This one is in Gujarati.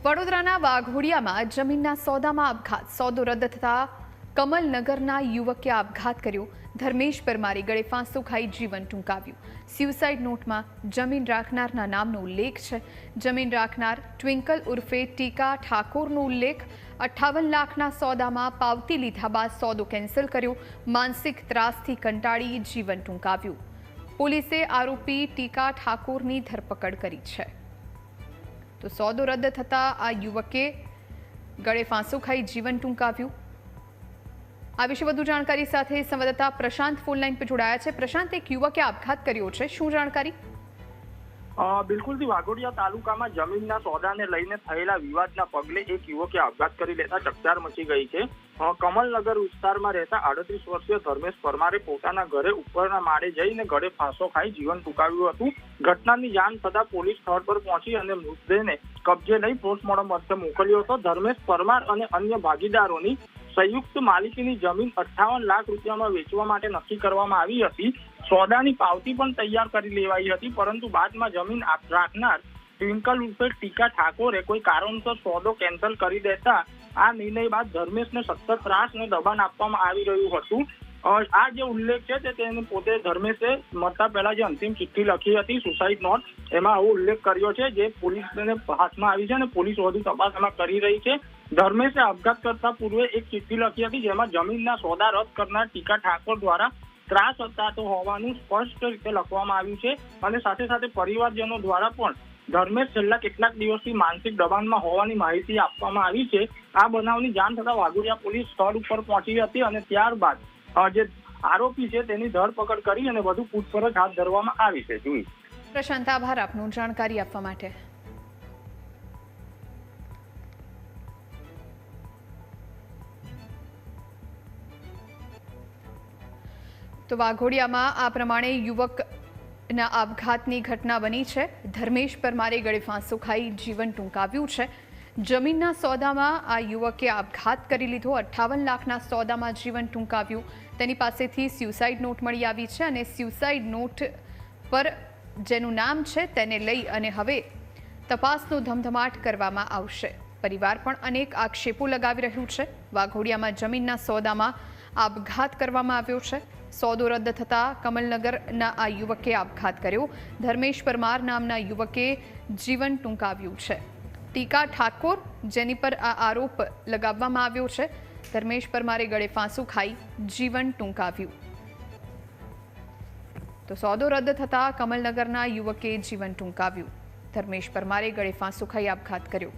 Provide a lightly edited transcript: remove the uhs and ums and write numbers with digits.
વડોદરાના વાઘોડિયામાં જમીનના સોદામાં આપઘાત. સોદો રદ થતા કમલનગરના યુવકે આપઘાત કર્યો. ધર્મેશ પરમારે ગળે ફાંસો ખાઈ જીવન ટૂંકાવ્યું. સ્યુસાઇડ નોટમાં જમીન રાખનારના નામનો ઉલ્લેખ છે. જમીન રાખનાર ટ્વિંકલ ઉર્ફે ટીકા ઠાકોરનો ઉલ્લેખ. 58 લાખના સોદામાં પાવતી લીધા બાદ સોદો કેન્સલ કર્યો. માનસિક ત્રાસથી કંટાળી જીવન ટૂંકાવ્યું. પોલીસે આરોપી ટીકા ઠાકોરની ધરપકડ કરી છે. તો સોદો રદ થતા આ યુવકે ગળે ફાંસો ખાઈ જીવન ટૂંકાવ્યું. આ વિશે વધુ જાણકારી સાથે સંવાદદાતા પ્રશાંત ફોનલાઈન પર જોડાયા છે. પ્રશાંત, એક યુવકે આપઘાત કર્યો છે, શું જાણકારી? બિલકુલથી વાઘોડિયા તાલુકામાં જમીનના સોદાને લઈને થયેલા વિવાદના પગલે એક યુવકે આપઘાત કરી લેતા ચકચાર મચી ગઈ છે. કમલનગર વિસ્તારમાં રહેતા 38 વર્ષીય ધર્મેશ પરમારે પોતાના ઘરે ઉપરના માળે જઈને ગળે ફાંસો ખાઈ જીવન ટૂંકાવ્યું હતું. ઘટનાની જાણ થતાં પોલીસ સ્થળ પર પહોંચી અને મૃતદેહને કબજે લઈ પોસ્ટમોર્ટમ અર્થે મોકલ્યો હતો. ધર્મેશ પરમાર અને અન્ય ભાગીદારોની સંયુક્ત માલિકીની જમીન 58 લાખ રૂપિયામાં વેચવા માટે નક્કી કરવામાં આવી હતી. સોદાની પાવતી પણ તૈયાર કરી લેવાઈ હતી, પરંતુ બાદમાં જમીન રાખનાર ટ્વિંકલ ઉર્ફે ટીકા ઠાકોરે કોઈ કારણસર સોદો કેન્સલ કરી દેતા આ નિર્ણય બાદ ધર્મેશને સતત ત્રાસ અને દબાણ આપવામાં આવી રહ્યું હતું. આ જે ઉલ્લેખ છે તે તેને પોતે ધર્મેશે મરતા પહેલા જે અંતિમ ચિઠ્ઠી લખી હતી સુસાઇડ નોટ, એમાં આવો ઉલ્લેખ કર્યો છે જે પોલીસને હાથમાં આવી છે અને પોલીસ વધુ તપાસ એમાં કરી રહી છે. ધર્મેશે આપઘાત કરતા પૂર્વે એક ચિઠ્ઠી લખી હતી જેમાં જમીનના સોદા રદ કરનાર ટીકા ઠાકોર દ્વારા ત્રાસ થતો હોવાનું સ્પષ્ટ રીતે લખવામાં આવ્યું છે અને સાથે સાથે પરિવારજનો દ્વારા પણ ધર્મેશ છેલ્લા કેટલાક દિવસથી માનસિક દબાણમાં હોવાની માહિતી આપવામાં આવી છે. આ બનાવની જાણ થતાં વાઘોડિયા પોલીસ સ્થળ ઉપર પહોંચી હતી અને ત્યારબાદ જે આરોપી છે તેની ધરપકડ કરી અને વધુ પૂછપરછ હાથ ધરવામાં આવી છે. જોઈ પ્રશાંત, આભાર આપનો જાણકારી આપવા માટે. તો વાઘોડિયામાં આ પ્રમાણે યુવકના આપઘાતની ઘટના બની છે. ધર્મેશ પરમારે ગળે ફાંસો ખાઈ જીવન ટૂંકાવ્યું છે. જમીનના સોદામાં આ યુવકે આપઘાત કરી લીધો. 58 લાખના સોદામાં જીવન ટૂંકાવ્યું. તેની પાસેથી સ્યુસાઇડ નોટ મળી આવી છે અને સ્યુસાઇડ નોટ પર જેનું નામ છે તેને લઈ અને હવે તપાસનો ધમધમાટ કરવામાં આવશે. પરિવાર પણ અનેક આક્ષેપો લગાવી રહ્યું છે. વાઘોડિયામાં જમીનના સોદામાં આપઘાત કરવામાં આવ્યો છે. સોદો રદ થતાં કમલનગરના આ યુવકે આપઘાત કર્યો. ધર્મેશ પરમાર નામના યુવકે જીવન ટૂંકાવ્યું છે. ટીકા ઠાકોર જેની પર આ આરોપ લગાવવામાં આવ્યો છે, ધર્મેશ પરમારે ગળે ફાંસો ખાઈ જીવન ટૂંકાવ્યું. તો સોદો રદ થતાં કમલનગરના યુવકે જીવન ટૂંકાવ્યું. ધર્મેશ પરમારે ગળે ફાંસો ખાઈ આપઘાત કર્યો.